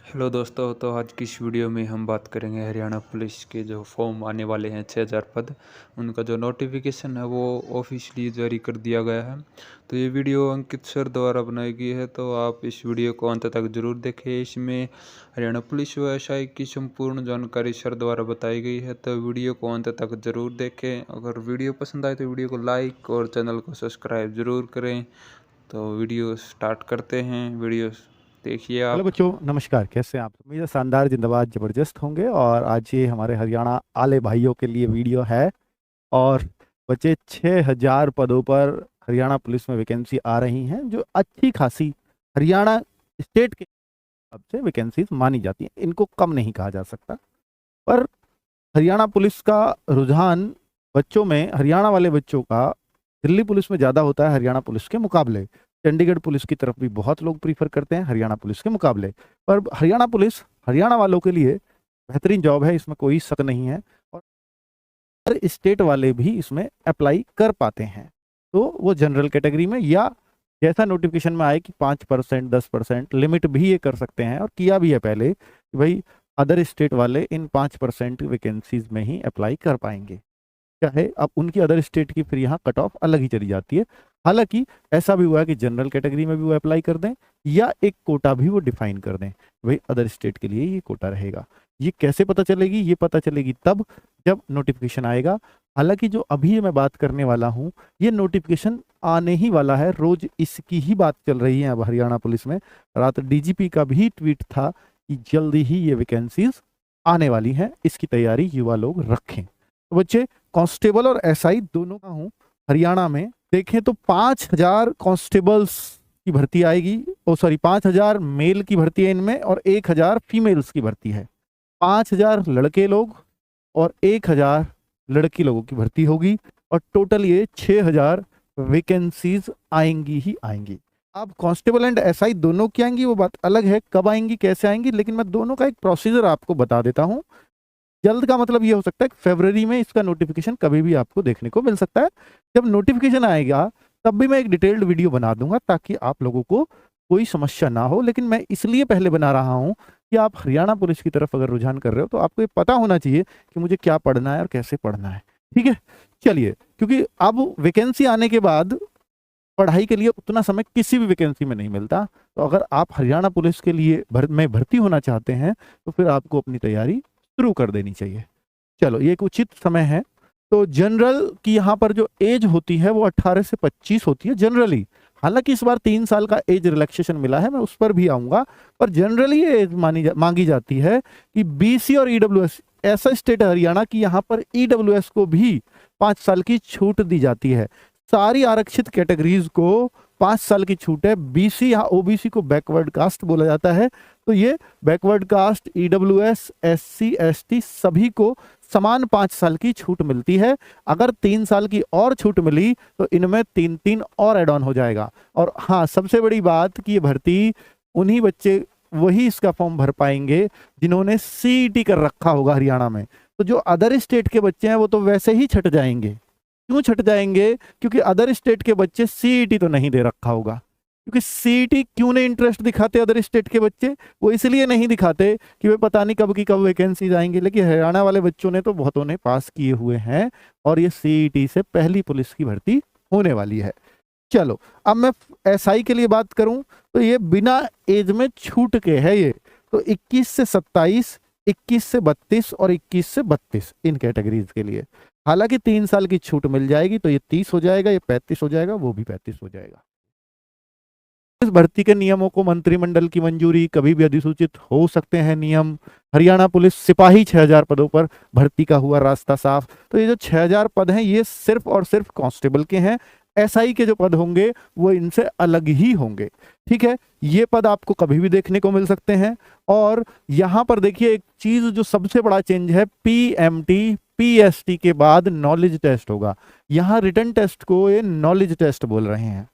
Hello दोस्तों, तो आज की इस वीडियो में हम बात करेंगे हरियाणा पुलिस के जो फॉर्म आने वाले हैं 6000 पद। उनका जो नोटिफिकेशन है वो ऑफिशियली जारी कर दिया गया है। तो ये वीडियो अंकित सर द्वारा बनाई गई है, तो आप इस वीडियो को अंत तक जरूर देखें। इसमें हरियाणा पुलिस व्यवसाय की संपूर्ण जानकारी सर द्वारा बताई गई है, तो वीडियो को अंत तक जरूर देखें। अगर वीडियो पसंद आए तो वीडियो को लाइक और चैनल को सब्सक्राइब जरूर करें। तो वीडियो स्टार्ट करते हैं। वीडियो देखिए हेलो आप। बच्चों, नमस्कार। कैसे हैं आप? उम्मीद है शानदार, जिंदाबाद, जबरदस्त होंगे। और आज ये हमारे हरियाणा आले भाइयों के लिए वीडियो है। और बच्चे 6000 पदों पर हरियाणा पुलिस में वैकेंसी आ रही हैं, जो अच्छी खासी हरियाणा स्टेट के हिसाब से वैकेंसीज मानी जाती हैं। इनको कम नहीं कहा जा सकता। पर हरियाणा पुलिस का रुझान बच्चों में, हरियाणा वाले बच्चों का दिल्ली पुलिस में ज़्यादा होता है हरियाणा पुलिस के मुकाबले। चंडीगढ़ पुलिस की तरफ भी बहुत लोग प्रीफर करते हैं हरियाणा पुलिस के मुकाबले। पर हरियाणा पुलिस हरियाणा वालों के लिए बेहतरीन जॉब है, इसमें कोई शक नहीं है। और हर स्टेट वाले भी इसमें अप्लाई कर पाते हैं। तो वो जनरल कैटेगरी में, या जैसा नोटिफिकेशन में आए कि 5%, 10% लिमिट भी ये कर सकते हैं। और किया भी है पहले कि भाई अदर स्टेट वाले इन 5% वैकेंसीज में ही अप्लाई कर पाएंगे। चाहे अब उनकी अदर स्टेट की फिर यहाँ कट ऑफ अलग ही चली जाती है। हालांकि ऐसा भी हुआ है कि जनरल कैटेगरी में भी वो अप्लाई कर दें, या एक कोटा भी वो डिफाइन कर दें, भाई अदर स्टेट के लिए ये कोटा रहेगा। ये कैसे पता चलेगी? ये पता चलेगी तब जब नोटिफिकेशन आएगा। हालांकि जो अभी मैं बात करने वाला हूँ, ये नोटिफिकेशन आने ही वाला है। रोज इसकी ही बात चल रही है अब हरियाणा पुलिस में। रात डीजीपी का भी ट्वीट था कि जल्दी ही ये वैकेंसीज आने वाली हैं, इसकी तैयारी युवा लोग रखें। तो बच्चे, कांस्टेबल और एसआई दोनों का हूँ हरियाणा में। देखें तो 5000 कांस्टेबल्स की भर्ती आएगी। 5000 मेल की भर्ती है इनमें, और 1000 फीमेल्स की भर्ती है। 5000 लड़के लोग और 1000 लड़की लोगों की भर्ती होगी। और टोटल ये 6000 वैकेंसीज आएंगी ही आएंगी। अब कांस्टेबल एंड एसआई दोनों की आएंगी, वो बात अलग है कब आएंगी, कैसे आएंगी। लेकिन मैं दोनों का एक प्रोसीजर आपको बता देता हूँ। जल्द का मतलब ये हो सकता है कि फरवरी में इसका नोटिफिकेशन कभी भी आपको देखने को मिल सकता है। जब नोटिफिकेशन आएगा तब भी मैं एक डिटेल्ड वीडियो बना दूंगा, ताकि आप लोगों को कोई समस्या ना हो। लेकिन मैं इसलिए पहले बना रहा हूं कि आप हरियाणा पुलिस की तरफ अगर रुझान कर रहे हो तो आपको ये पता होना चाहिए कि मुझे क्या पढ़ना है और कैसे पढ़ना है। ठीक है, चलिए। क्योंकि अब वैकेंसी आने के बाद पढ़ाई के लिए उतना समय किसी भी वैकेंसी में नहीं मिलता। तो अगर आप हरियाणा पुलिस के लिए में भर्ती होना चाहते हैं तो फिर आपको अपनी तैयारी शुरू कर देनी चाहिए। चलो, ये एक उचित समय है। तो जनरल की यहाँ पर जो एज होती है वो 18 से 25 होती है जनरली। हालांकि इस बार 3 साल का एज रिलैक्सेशन मिला है, मैं उस पर भी आऊंगा। पर जनरली ये एज मांगी जाती है कि बीसी और ईडब्ल्यूएस, ऐसा स्टेट है हरियाणा की यहाँ पर ईडब्ल्यूएस को भी 5 साल की छूट दी जाती है। सारी आरक्षित कैटेगरीज को 5 साल की छूट है। बीसी या ओबीसी को बैकवर्ड कास्ट बोला जाता है। तो ये backward caste, EWS, SC, ST सभी को समान 5 साल की छूट मिलती है। अगर 3 साल की और छूट मिली तो इनमें 3 और एड ऑन हो जाएगा। और हाँ, सबसे बड़ी बात कि ये भर्ती उन्हीं बच्चे वही इसका फॉर्म भर पाएंगे जिन्होंने सीईटी कर रखा होगा हरियाणा में। तो जो अदर स्टेट के बच्चे हैं वो तो वैसे ही छट जाएंगे। क्यों छट जाएंगे? क्योंकि अदर स्टेट के बच्चे सीईटी तो नहीं दे रखा होगा। क्योंकि सीईटी क्यों नहीं इंटरेस्ट दिखाते अदर स्टेट के बच्चे? वो इसलिए नहीं दिखाते कि वे पता नहीं कब की कब वैकेंसीज आएंगी। लेकिन हरियाणा वाले बच्चों ने तो बहुतों ने पास किए हुए हैं, और ये सीईटी से पहली पुलिस की भर्ती होने वाली है। चलो, अब मैं एसआई के लिए बात करूं तो ये बिना एज में छूट के है। ये तो 21 से 27, 21 से 32 और 21 से 32 इन कैटेगरीज के लिए। हालांकि 3 साल की छूट मिल जाएगी तो ये 30 हो जाएगा, ये 35 हो जाएगा, वो भी 35 हो जाएगा। इस भर्ती के नियमों को मंत्रिमंडल की मंजूरी कभी भी अधिसूचित हो सकते हैं नियम। हरियाणा पुलिस सिपाही 6000 पदों पर भर्ती का हुआ रास्ता साफ। तो ये जो 6000 पद हैं ये सिर्फ और सिर्फ कांस्टेबल के हैं। एसआई के जो पद होंगे वो इनसे अलग ही होंगे। ठीक है, ये पद आपको कभी भी देखने को मिल सकते हैं। और यहाँ पर देखिए एक चीज जो सबसे बड़ा चेंज है, पीएमटी पीएसटी के बाद नॉलेज टेस्ट होगा। यहाँ रिटन टेस्ट को ये नॉलेज टेस्ट बोल रहे हैं।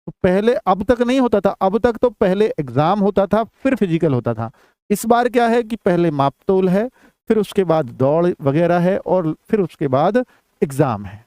तो पहले, अब तक नहीं होता था। अब तक तो पहले एग्जाम होता था फिर फिजिकल होता था। इस बार क्या है कि पहले मापतोल है, फिर उसके बाद दौड़ वगैरह है, और फिर उसके बाद एग्जाम है।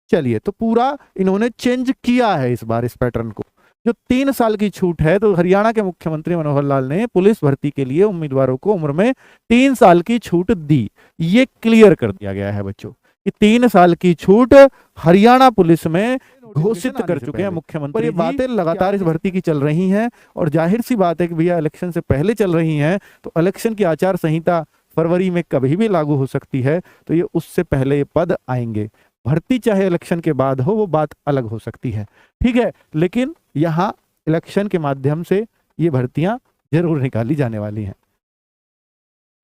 चलिए, तो पूरा इन्होंने चेंज किया है इस बार इस पैटर्न को। जो 3 साल की छूट है, तो हरियाणा के मुख्यमंत्री मनोहर लाल ने पुलिस भर्ती के लिए उम्मीदवारों को उम्र में 3 साल की छूट दी। ये क्लियर कर दिया गया है बच्चों कि 3 साल की छूट हरियाणा पुलिस में घोषित कर चुके हैं मुख्यमंत्री। ये बातें लगातार इस भर्ती की चल रही हैं और जाहिर सी बात है कि भैया इलेक्शन से पहले चल रही हैं, तो इलेक्शन की आचार संहिता फरवरी में कभी भी लागू हो सकती है, तो ये उससे पहले ये पद आएंगे। भर्ती चाहे इलेक्शन के बाद हो, वो बात अलग हो सकती है, ठीक है, लेकिन यहाँ इलेक्शन के माध्यम से ये भर्तियां जरूर निकाली जाने वाली हैं।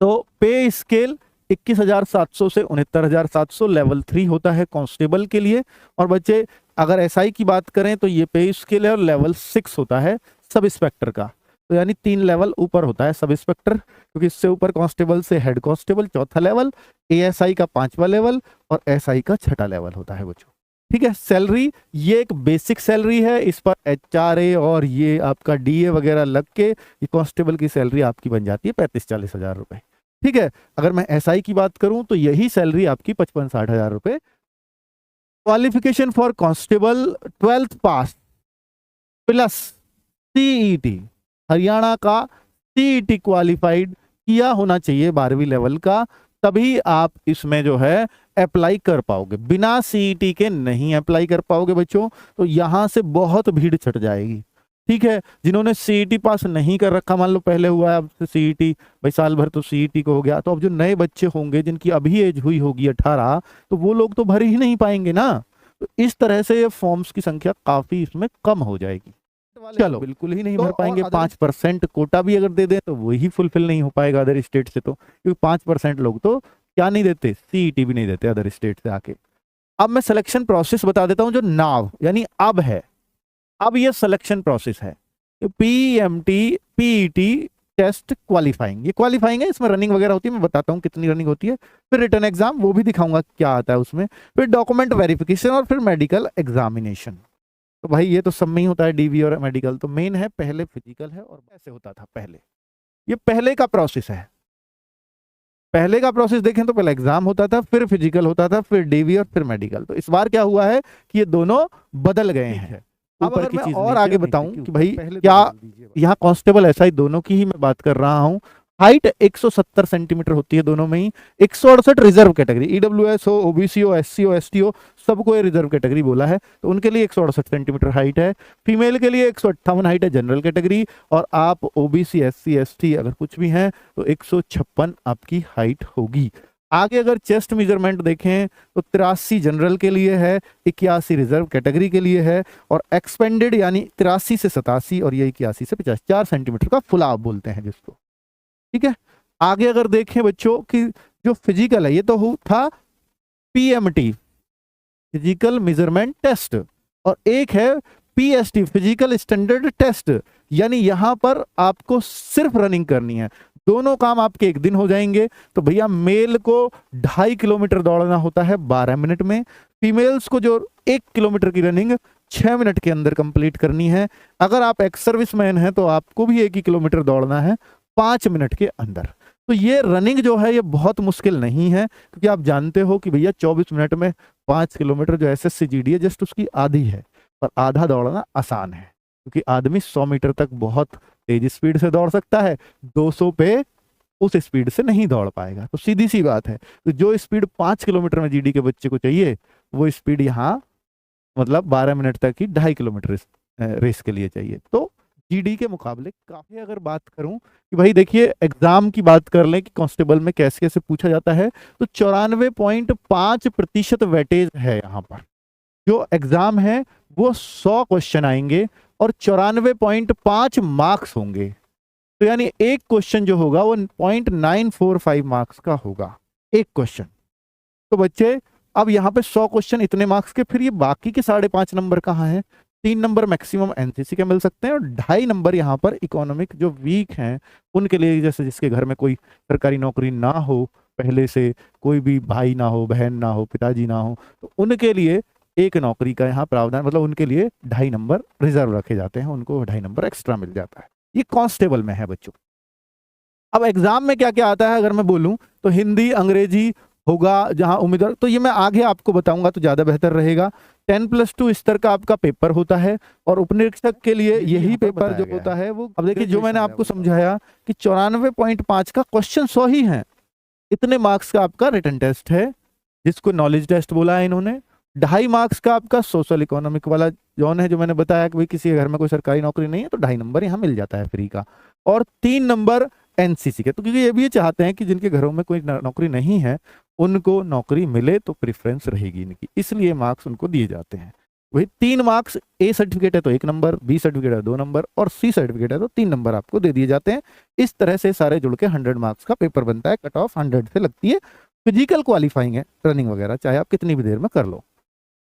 तो पे स्केल 21,700 से 69,700 लेवल 3 होता है कांस्टेबल के लिए। और बच्चे अगर एसआई की बात करें तो ये पे स्केल है और लेवल 6 होता है सब इंस्पेक्टर का। तो यानी 3 लेवल ऊपर होता है सब इंस्पेक्टर, क्योंकि इससे ऊपर कांस्टेबल से हेड कांस्टेबल 4था लेवल, एएसआई का 5वां लेवल और एसआई का 6ठा लेवल होता है बच्चों, ठीक है। सैलरी ये एक बेसिक सैलरी है, इस पर एचआरए और ये आपका डीए वगैरह लग के ये कांस्टेबल की सैलरी आपकी बन जाती है 35-40 हजार रुपए, ठीक है। अगर मैं एसआई की बात करूं तो यही सैलरी आपकी 55-60 हजार रुपए। Qualification for constable 12th pass plus CET, Haryana का सीईटी क्वालिफाइड किया होना चाहिए 12वीं लेवल का, तभी आप इसमें जो है अप्लाई कर पाओगे। बिना सीईटी के नहीं अप्लाई कर पाओगे बच्चों, तो यहां से बहुत भीड़ छट जाएगी, ठीक है। जिन्होंने सीईटी पास नहीं कर रखा, मान लो पहले हुआ है अब सीईटी, भाई साल भर तो सीईटी को हो गया, तो अब जो नए बच्चे होंगे जिनकी अभी एज हुई होगी 18, तो वो लोग तो भर ही नहीं पाएंगे ना। तो इस तरह से ये फॉर्म्स की संख्या काफी इसमें कम हो जाएगी। चलो बिल्कुल ही नहीं भर पाएंगे, 5% कोटा भी अगर दे दें तो वही फुलफिल नहीं हो पाएगा अदर स्टेट से, तो क्योंकि 5% लोग तो क्या नहीं देते, सीईटी भी नहीं देते अदर स्टेट से आके। अब मैं सिलेक्शन प्रोसेस बता देता हूं जो नाव यानी अब है। अब ये सिलेक्शन प्रोसेस है, पीएमटी पीईटी टेस्ट क्वालिफाइंग, ये क्वालिफाइंग है, इसमें रनिंग वगैरह होती है, मैं बताता हूँ कितनी रनिंग होती है, फिर रिटर्न एग्जाम वो भी दिखाऊंगा क्या आता है उसमें, फिर डॉक्यूमेंट वेरिफिकेशन और फिर मेडिकल एग्जामिनेशन। तो भाई ये तो सब में ही होता है, डीवी और मेडिकल। तो मेन है पहले फिजिकल है, और ऐसे होता था पहले, ये पहले का प्रोसेस है। पहले का प्रोसेस देखें तो पहले एग्जाम होता था, फिर फिजिकल होता था, फिर डीवी और फिर मेडिकल। तो इस बार क्या हुआ है कि ये दोनों बदल गए हैं। अब अगर मैं और आगे बताऊं कि भाई क्या यहाँ कांस्टेबल एसआई दोनों की ही मैं बात कर रहा हूं, हाइट 170 सेंटीमीटर होती है दोनों में ही। 168 रिजर्व कैटेगरी, ईडब्ल्यूएस हो, ओबीसी हो, एससी हो, एसटी हो, सबको ये रिजर्व कैटेगरी बोला है, तो उनके लिए 168 सेंटीमीटर हाइट है। फीमेल के लिए 158 हाइट है जनरल कैटेगरी, और आप ओबीसी, एससी, एसटी अगर कुछ भी हैं तो 156 आपकी हाइट होगी। आगे अगर चेस्ट मेजरमेंट देखें तो 83 जनरल के लिए है, 81 रिजर्व कैटेगरी के लिए है, और एक्सपेंडेड यानी 83 से 87 और ये 81 से 50, 4 सेंटीमीटर का फुलाव बोलते हैं जिसको, ठीक है। आगे अगर देखें बच्चों कि जो फिजिकल है ये तो था पीएमटी फिजिकल मेजरमेंट टेस्ट, और एक है पीएसटी फिजिकल स्टैंडर्ड टेस्ट, यानी यहां पर आपको सिर्फ रनिंग करनी है, दोनों काम आपके एक दिन हो जाएंगे। तो भैया मेल को 2.5 किलोमीटर दौड़ना होता है 12 मिनट में, फीमेल्स को जो 1 किलोमीटर की रनिंग 6 मिनट के अंदर कंप्लीट करनी है। अगर आप एक्स सर्विस मैन हैं तो आपको भी 1 ही किलोमीटर दौड़ना है 5 मिनट के अंदर। तो ये रनिंग जो है ये बहुत मुश्किल नहीं है, क्योंकि आप जानते हो कि भैया 24 मिनट में 5 किलोमीटर जो एसएससी जीडी है जस्ट उसकी आधी है, और आधा दौड़ना आसान है, क्योंकि आदमी 100 मीटर तक बहुत तेज स्पीड से दौड़ सकता है, 200 पे उस स्पीड से नहीं दौड़ पाएगा। तो सीधी सी बात है, तो जो स्पीड 5 किलोमीटर में जीडी के बच्चे को चाहिए वो स्पीड यहाँ मतलब 12 मिनट तक ही 2.5 किलोमीटर रेस के लिए चाहिए। तो जीडी के मुकाबले काफी, अगर बात करूं कि भाई देखिए एग्जाम की बात कर लें कि कांस्टेबल में कैसे कैसे पूछा जाता है, तो 94.5% वेटेज है यहाँ पर। जो एग्जाम है वो 100 क्वेश्चन आएंगे और 94.5 मार्क्स होंगे, तो यानी एक क्वेश्चन जो होगा वो 0.945 मार्क्स का होगा एक क्वेश्चन। तो बच्चे अब यहाँ पे 100 क्वेश्चन इतने मार्क्स के, फिर ये बाकी के 5.5 नंबर कहाँ हैं? 3 नंबर मैक्सिमम एनसीसी के मिल सकते हैं, और 2.5 नंबर यहाँ पर इकोनॉमिक जो वीक हैं उनके लिए, जैसे जिसके घर में कोई सरकारी नौकरी ना हो, पहले से कोई भी भाई ना हो, बहन ना हो, पिताजी ना हो, तो उनके लिए एक नौकरी का यहाँ प्रावधान, मतलब उनके लिए 2.5 नंबर रिजर्व रखे जाते हैं, उनको 2.5 नंबर एक्स्ट्रा मिल जाता है। ये कांस्टेबल में है बच्चों। अब एग्जाम में क्या क्या आता है अगर मैं बोलूं तो हिंदी अंग्रेजी होगा जहां उम्मीदवार, तो ये मैं आगे आपको बताऊंगा तो ज्यादा बेहतर रहेगा। 10+2 स्तर का आपका पेपर होता है और उपनिरीक्षक के लिए यही पेपर जो होता है वो, अब देखिए जो मैंने आपको समझाया कि 94.5 का क्वेश्चन 100 ही है, इतने मार्क्स का आपका रिटन टेस्ट है जिसको नॉलेज टेस्ट बोला है इन्होंने। 2.5 मार्क्स का आपका सोशल इकोनॉमिक वाला जॉन है, जो मैंने बताया कि भाई किसी के घर में कोई सरकारी नौकरी नहीं है तो 2.5 नंबर यहाँ मिल जाता है फ्री का, और 3 नंबर एनसीसी के, तो क्योंकि ये भी चाहते हैं कि जिनके घरों में कोई नौकरी नहीं है उनको नौकरी मिले तो प्रेफरेंस रहेगी इनकी, इसलिए मार्क्स उनको दिए जाते हैं। वही 3 मार्क्स, ए सर्टिफिकेट है तो 1 नंबर, बी सर्टिफिकेट है 2 नंबर और सी सर्टिफिकेट है तो 3 नंबर आपको दे दिए जाते हैं। इस तरह से सारे जुड़ के 100 मार्क्स का पेपर बनता है, कट ऑफ 100 से लगती है। फिजिकल क्वालिफाइंग है, रनिंग वगैरह चाहे आप कितनी भी देर में कर लो।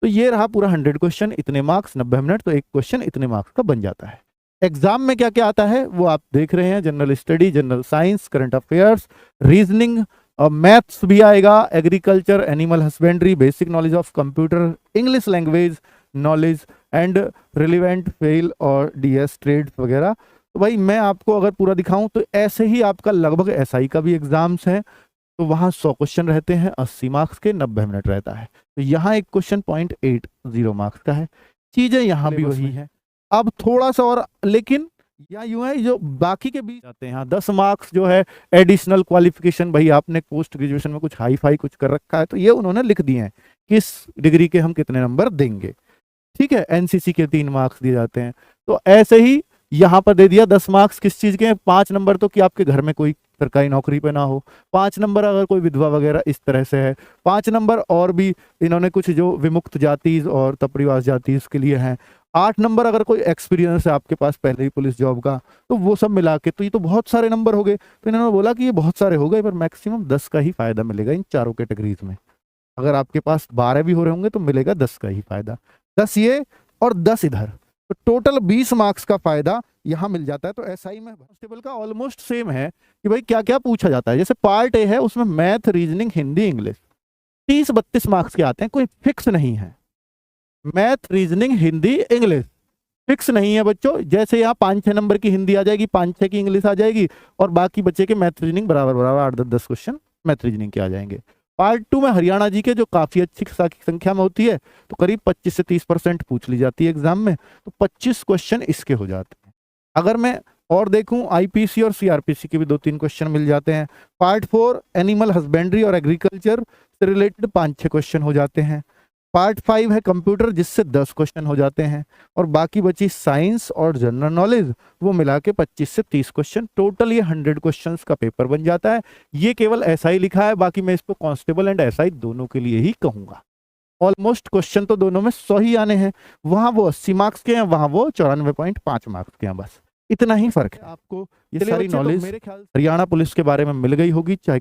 तो ये रहा पूरा 100 क्वेश्चन, इतने मार्क्स, 90 मिनट, तो एक क्वेश्चन इतने मार्क्स का बन जाता है। एग्जाम में क्या क्या आता है वो आप देख रहे हैं, general study, general science, current affairs, reasoning, maths भी आएगा, agriculture, animal husbandry, basic knowledge of computer, English language knowledge and relevant fail और डीएस ट्रेड वगैरह। तो भाई मैं आपको अगर पूरा दिखाऊं तो ऐसे ही आपका लगभग एसआई का भी एग्जाम्स है, तो वहाँ 100 क्वेश्चन रहते हैं, 80 मार्क्स के, 90 मिनट रहता है। तो यहाँ एक क्वेश्चन 0.80 मार्क्स का है, चीजें यहाँ भी वही है। अब थोड़ा सा और, लेकिन यहाँ यूं है जो बाकी के बीच आते हैं, यहाँ 10 मार्क्स जो है एडिशनल क्वालिफिकेशन, भाई आपने पोस्ट ग्रेजुएशन में कुछ हाई फाई कुछ कर रखा है तो ये उन्होंने लिख दिए हैं किस डिग्री के हम कितने नंबर देंगे, ठीक है। एनसीसी के 3 मार्क्स दिए जाते हैं, तो ऐसे ही यहाँ पर दे दिया 10 मार्क्स किस चीज के, 5 नंबर तो कि आपके घर में कोई सरकारी नौकरी पे ना हो, 5 नंबर अगर कोई विधवा वगैरह इस तरह से है, 5 नंबर और भी इन्होंने कुछ जो विमुक्त जाति और तपरिवास जाति के लिए हैं, 8 नंबर अगर कोई एक्सपीरियंस है आपके पास पहले ही पुलिस जॉब का, तो वो सब मिला के, तो ये तो बहुत सारे नंबर हो गए। तो इन्होंने बोला कि ये बहुत सारे हो गए पर मैक्सिमम 10 का ही फायदा मिलेगा इन चारों कैटेगरीज में। अगर आपके पास 12 भी हो रहे होंगे तो मिलेगा 10 का ही फायदा, 10 ये और 10 इधर, तो टोटल 20 मार्क्स का फायदा यहाँ मिल जाता है। तो एसआई में कांस्टेबल का ऑलमोस्ट सेम है कि भाई क्या क्या पूछा जाता है। जैसे पार्ट ए है उसमें math, reasoning, Hindi, English 30-32 marks के आते हैं, कोई फिक्स नहीं है। Math, reasoning, Hindi, English fix नहीं है बच्चों। जैसे यहाँ 5-6 नंबर की हिंदी आ जाएगी, 5-6 की इंग्लिश आ जाएगी और बाकी बच्चे के मैथ रीजनिंग बराबर बराबर 8-10 क्वेश्चन मैथ रीजनिंग के आ जाएंगे। पार्ट 2 में हरियाणा जी के जो काफी अच्छी संख्या में होती है, तो करीब 25 से 30% पूछ ली जाती है एग्जाम में, तो 25 क्वेश्चन इसके हो जाते हैं। अगर मैं और देखूं आईपीसी और सीआरपीसी के भी 2-3 क्वेश्चन मिल जाते हैं। पार्ट 4 एनिमल हस्बेंड्री और एग्रीकल्चर से रिलेटेड 5-6 क्वेश्चन हो जाते हैं। पार्ट 5 है कंप्यूटर जिससे 10 क्वेश्चन हो जाते हैं, और बाकी बची साइंस और जनरल नॉलेज, वो मिला के 25 से 30 क्वेश्चन, टोटल ये 100 क्वेश्चंस का पेपर बन जाता है। ये केवल एसआई लिखा है, बाकी मैं इसको कांस्टेबल एंड एसआई दोनों के लिए ही कहूंगा। ऑलमोस्ट क्वेश्चन तो दोनों में 100 ही आने हैं, वहां वो 80 मार्क्स के हैं, वहां वो 94.5 मार्क्स के हैं, बस इतना ही फर्क है। आपको ये सारी नॉलेज हरियाणा पुलिस के बारे में मिल गई होगी, चाहे